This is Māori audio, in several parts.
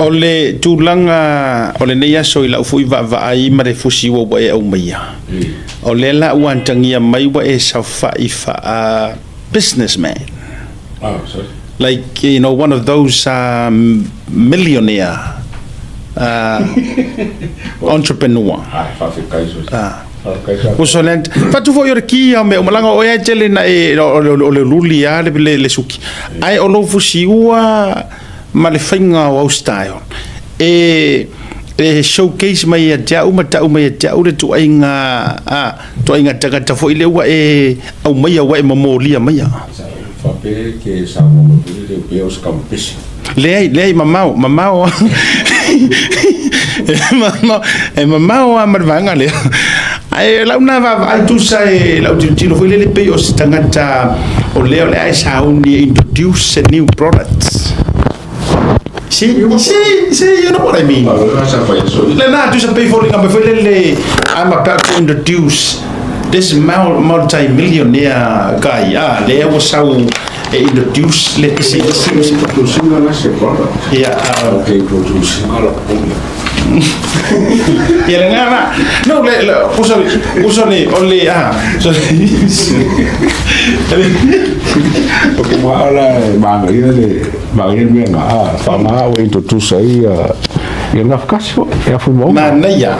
ole tulanga ole nei so ila fu va ai mare fusiua wa e au mai ole la uantangia mai wa e safa ifa businessman. Oh, sorry. Like, you know, one of those millionaire entrepreneur. Usolent fatu fo yor ki me malanga o ya tele na e ole luli ya le suki ai o lo fusiua ma le fainga o style e showcase mai ya jau mata mai ya jau le tu ainga taka fo ile wa e au mai wa e mamolia mai ya fa pe ke sa mo le pe os campus le mamao mamao marvanga le ai la una va ai tu sai la utilo foi le pe o tangata o le ai sa uni introduce a new products. See, you know what I mean. Le tu sa pe for linga foi le I'm about to introduce this multi-millionaire guy. Le was so introduce let's see introducing a product. Yeah, okay, introducing no, usali only porque mala bangaria menga fama o introduce aí e na ficação é fumo na neia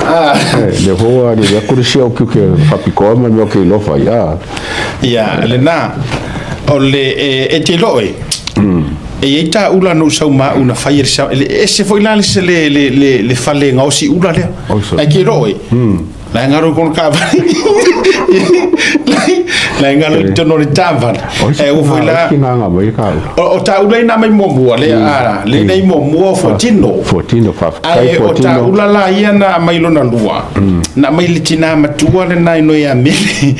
de voa de curiosia o que fapico mas meu que lo faz lena ole e te loi e ita ula no sau ma una fire sa e se foi la le fale nga o si ula le ai ke roi la ngaro con ka la ngaro tono le tava e o foi la o ta ula na mai momu le le nei momu fotino fa ai o ta ula la ia na mai lona lua na mai litina matua le nai no ya mele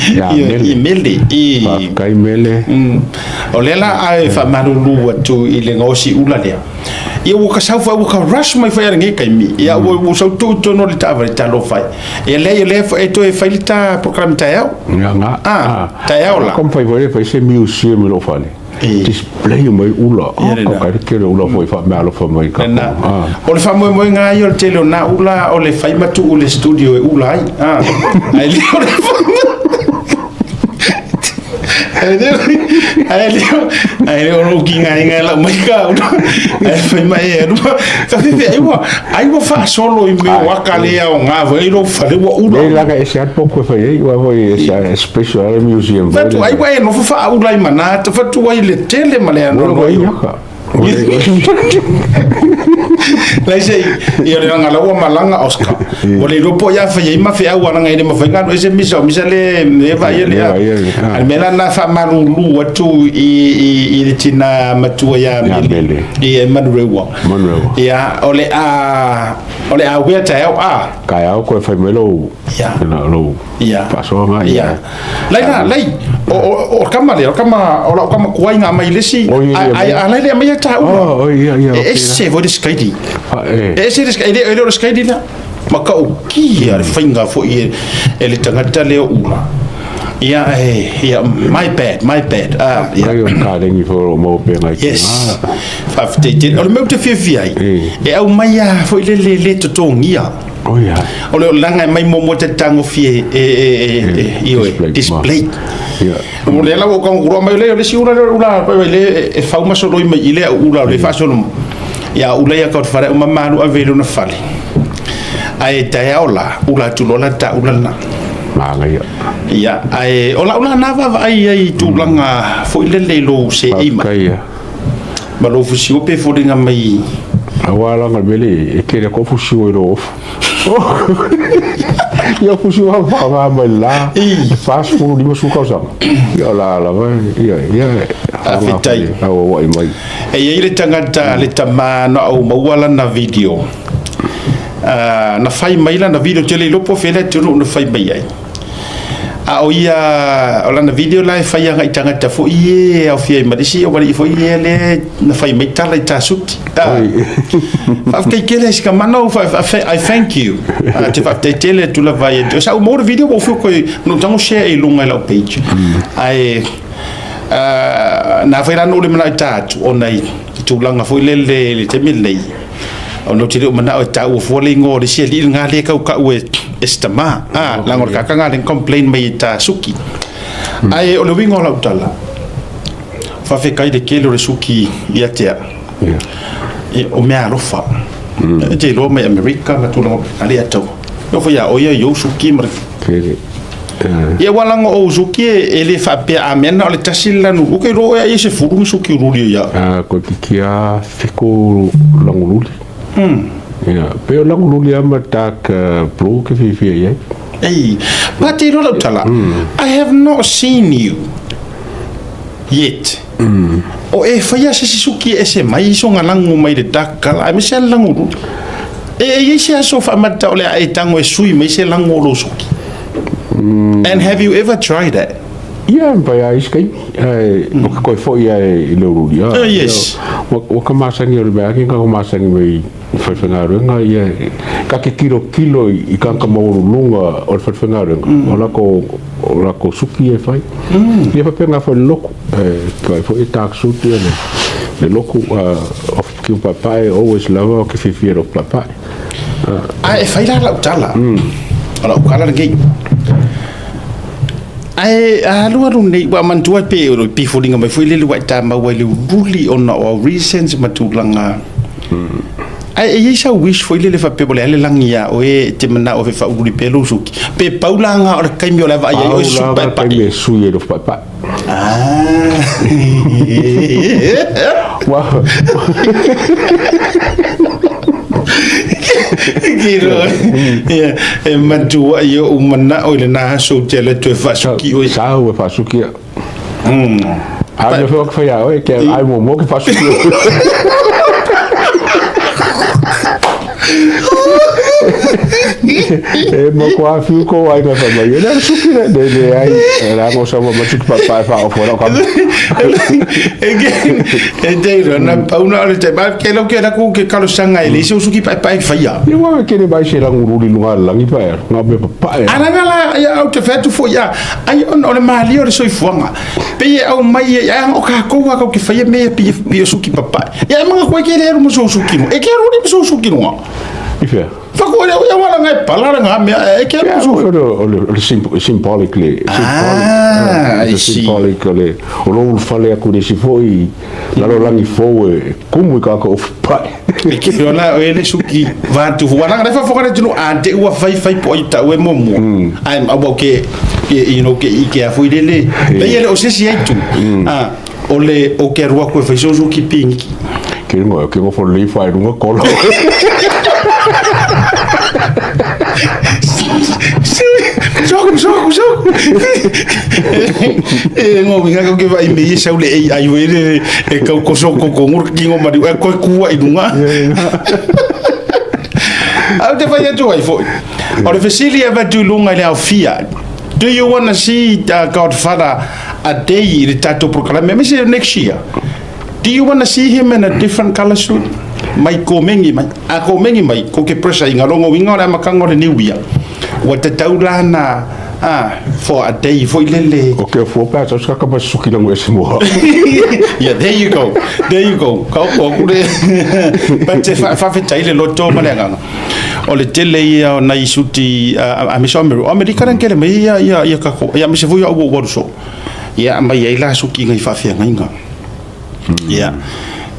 i mele i kai mele o le la ai fa marulu tu i le ngosi ula le ia o ka saufa o ka rush mai fa ngai kai mi ia o so tu no le tava ta lo fai e le e to e fai ta program ta eu ta eu la como fai vai se museum lo fai display mai ula o ka ke ula foi fa me lo fa mai ka o le fa mo nga yo tele na ula o le fai matu o le studio e ula ai ai le ai o ki nga la mai ka ai fai mai e ka fi ai wo fa solo i me wa ka le o nga vo i lo fa le wo ulo la ka ese pouco fa i wa vo ese special museum fa tu ai wa no fa ulo i mana fa tu wa le tele male no go i lai sei ia le ngala wa malanga Oscar o le ropo ya fa ma fe au nga ide ma fa ngano ese misa le va ia le al mela na fa marulu watu i le tina matua ya mele i manrewa ia ole a weta eu ka au ko fa melo ya lo ya paso ma ya lai o kama kuai nga mai lesi ai le mai ta esse vou descair esse descair ele descair lá mas o que é finga foi ele tangata le uma ia my bad ia ka lengi for mo pe mai yes fa te o meu te fia e au mai foi le totongia ole langa mai mo te tango fie display o le la o kan gro mai le si ula le e fa uma solo mai ile ula le fa solo ya ula ya ka fare uma manu a velo na fale ai ta ola ula tu lola ta ula na manga ya ai ola na va ai tu langa fo le lo se ai ma lo fusiu pe fo dinga mai awala ngabele e ke ko fusiu ro ia fusiu va la fast food di suka sa ia la ia afitai au mai e ile tangata le tamana au mawala na video na fai mai la na video tele lopo fele tunu na fai mai ai a o ia ola na video live fai nga tangata fo ie au fia madisi o wali fo ie le na fai mai tala ta suti fa ke kele ska mano I thank you te fa te tele tu la vai sa o mo video o fo ko no tango share e lunga la page ai na fai la no le mana tatu o nei tu langa fo le te milei o no tiri mana o ta o fole ngo le sia li nga le ka ue estama la ngor ka nga le complain mai ta suki ai o lo wingo la utala fa fe kai de kelo le suki ia te e o me alofa te lo mai America na tu no ali ato no fa ya o ia yo suki mar ia walango o suki ele fa pe amena o le tasila nu ke ro ia se furu suki ruli ya ko kia fiko langululi ya pe langululi ama tak pro ke fia ya hey but te lo tala I have not seen you yet o e fa se suki ese mai so ngalangu mai de dakala ai me se langu e se so fa mata ole ai tango e sui mai se langu lo suki. And have you ever tried that? Yeah, by ice cream. Koi foi ai leurulia. Yes. O ka masangi o le bagi ka masangi mai whawhangarenga ia kake kilo i kanka mauru lunga o le whawhangarenga. O lako suki e whai. Ia whapenga whai loku. Kai foi tak suti le loku of ki papai always lava o ke whiwhia o papai. E whai la utala. Ala ukala ngei. Ai alu nei wa mantua pe o pifolinga mai foi le wa ta ma wa le ruli ona o reasons matulanga ai sa wish foi le fa pe bole le langia o e te mana o fa uri pelo suki pe paulanga o kai mi o lava ai o super pa me suie do papa wow Giro e mantua io umana o le na so tele tu fa suki o sa o fa suki ai me fa ya o ke ai mo ke fa suki e mo qua fiu ko ai na fa mai na suki de ai era mo sa mo suki pa fa o fora ka e dei na pauna le te ba ke lo ke na ku ke kalo sanga ele se suki pa fa ya ni wa ke ne ba se la nguru lunga la ngi pa na be pa ana la ya o te fa tu fo ya ai on le mali o le soi fuanga pe au mai ya o ka ko wa ko ke fa me pi suki papa ya ma ko ke le mo suki mo e ke ro ni suki no Ifea. Fako ya wala ngai palara nga me e ke o symbolically symbolically o lo fale aku de si foi la lo langi foi como ka ko pai e ke ona o ele suki va tu wala nga fa fokare tino ante wa fai po ita we momo I'm about ke you know ke ike a foi dele pe ele o se si aitu o le o ke rua ko fa suki pinki ke ngo for le fa runga kola Jogo. Ngo minga ko ke vai me sa ule ai wele e ka ko so ko ngur ki ngo mari ko ku ai dunga. Au te vai tu ai fo. O le Cecilia va tu lunga le Fia. Do you want to see Godfather a day in the proclam? Maybe next year. Do you want to see him in a different color suit? Mai ko mengi mai ko ke pressure inga longo winga na makango le new year wa te taula na for a day for lele okay for pa so ka ba suki lango esimo yeah there you go ka ko kure pa te fa fe taile loto malanga o le tele ia na isuti a mi so america ran kele mai ya ka ko ya mi se fu ya wo so ya mai ia la suki ngai fa fe ngai nga ya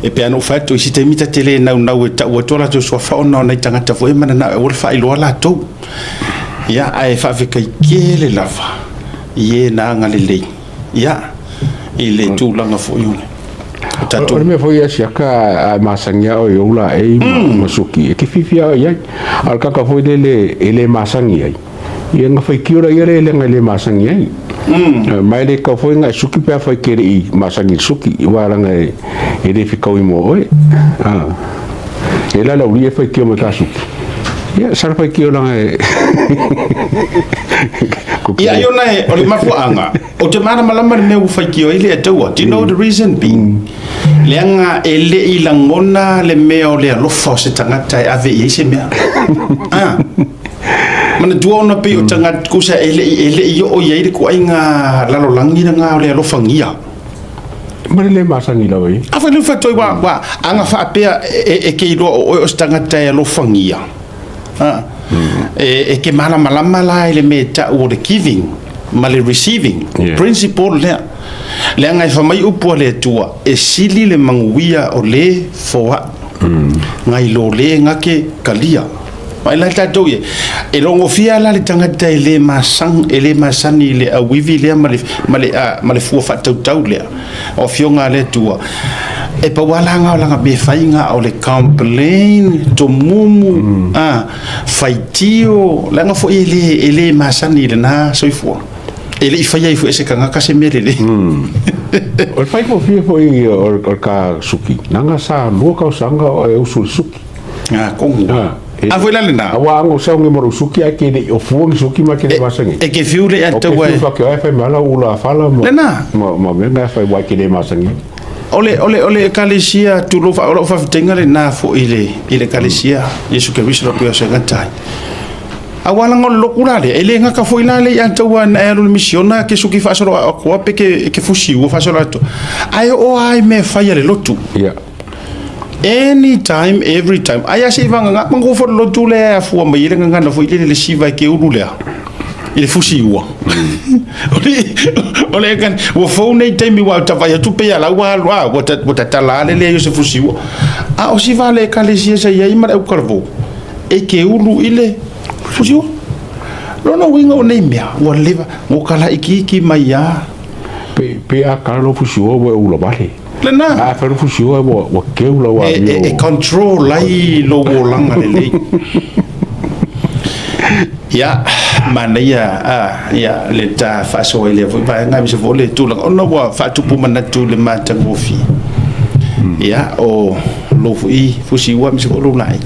e pe ano fatto si te mita tele na e ta o tola to so fa ona na tangata fo e mana na o fa ilo la to ya ai fa fe kai kele lava ye na ngalele ya ile tu langa fo yone tatu me foi sia ka masanga o yola e masuki ke fifia ya al ka foi dele ele masanga ai ia nga foi kiora ia le ngale masangi ai mai le ka foi nga suki pe foi kere I masangi suki wala nga e le fikau I mo oi ela la uri foi kio me ka suki ia sar foi kio la ia yo nai o le mafu anga o te mana malama me u foi kio ile atawa do you know the reason being leanga ele I langona le me o le lofa se tangata ave I se me mana duona pe o tanga kusa ele I o ia ko ainga lalo langi nga le lo fangia Marele masangi la wei. Afa lu fa toi wa anga fa pea e ke ro o stanga tai lo fangia. E ke mala mala ile meta o the giving, male receiving. Principle le anga fa mai upo le tua e sili le manguia o le foa. Ngai lo le ngake kalia. Mai la ta ye e longo fia la le tanga tai le masang ele masani le a wivi le male fu fa tau le o fionga le tua e pa wala nga be fainga o le complain to mumu faitio la nga fo ele masani le na soifo ele fa ia fu ese kanga kase merele o fai mo fia fo i o ka suki nanga sa lo ka sanga o usul suki kongu foi la lena. Awa ngo sa ngi moro suki ake de o fuong suki ma ke de masangi. E ke fiu le ata wa. O ke fa mala ula fala mo. Lena. Ma venga fa wa ke de masangi. Ole kalesia tu lo fa tenga le na fo ile kalesia. Yesu ke wiso ko ya gantai. Awala ngol lokula le ele nga ka foi la le ata wa na ero misiona ke suki fa so ko pe ke fusiua fa so lato. Ai o ai me fa ya le lotu. Yeah. Anytime, every time. Aya se vanga nga mango for lo tule fu ma yele nga na fo ile le siva ke urule. Ile fusiua. Ole kan wo fo nei time wa ta vai tu pe ya la wa wata tala le yo se fusiua. O si vale kalesia sa ya ima o karvo. E ke ulu ile fusiua. No winga o nei mea. Wa leva ngo kala iki mai ya. Pe a kalo fusiua wa Ulavale. Lena fa fusiua wa keula wa e control lai lo langa le ya mania ya le ta fa so ile va nga se vole tu la ono wa fa tu pu mana tu le mata ngofi ya o lo fu fusiua mi se lo lai